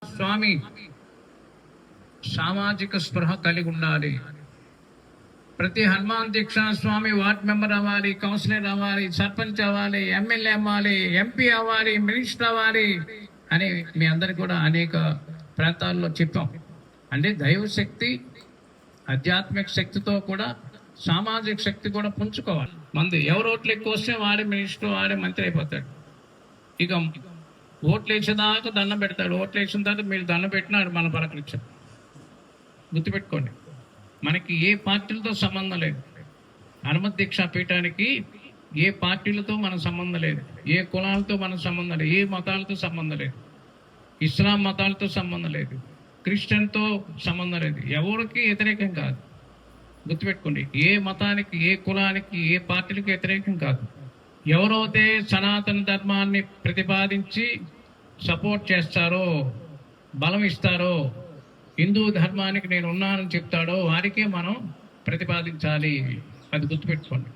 స్వామి సామాజిక స్పృహ కలిగి ఉండాలి. ప్రతి హనుమాన్ దీక్ష స్వామి వార్డ్ మెంబర్ అవ్వాలి, కౌన్సిలర్ అవ్వాలి, సర్పంచ్ అవ్వాలి, ఎమ్మెల్యే అవ్వాలి, ఎంపీ అవ్వాలి, మినిస్టర్ అవ్వాలి అని మీ అందరికి కూడా అనేక ప్రాంతాల్లో చెప్పాం. అంటే దైవశక్తి ఆధ్యాత్మిక శక్తితో కూడా సామాజిక శక్తి కూడా పుంజుకోవాలి. మంది ఎవరు ఓట్లు ఎక్కువ వస్తే వాడే మినిస్టర్, వాడే మంత్రి అయిపోతాడు. ఇక ఓట్లు వేసేదాకా దండం పెడతాడు. ఓట్లు వేసిన తర్వాత మీరు దండం పెట్టినాడు మన పలకరించాడు. గుర్తుపెట్టుకోండి, మనకి ఏ పార్టీలతో సంబంధం లేదు. హనుమత్ దీక్షా పీఠానికి ఏ పార్టీలతో మన సంబంధం లేదు, ఏ కులాలతో మన సంబంధం లేదు, ఏ మతాలతో సంబంధం లేదు, ఇస్లాం మతాలతో సంబంధం లేదు, క్రిస్టియన్తో సంబంధం లేదు, ఎవరికి వ్యతిరేకం కాదు. గుర్తుపెట్టుకోండి, ఏ మతానికి, ఏ కులానికి, ఏ పార్టీలకు వ్యతిరేకం కాదు. ఎవరైతే సనాతన ధర్మాన్ని ప్రతిపాదించి సపోర్ట్ చేస్తారో, బలం ఇస్తారో, హిందూ ధర్మానికి నేను ఉన్నానని చెప్తాడో వారికే మనం ప్రతిపాదించాలి. అది గుర్తుపెట్టుకోండి.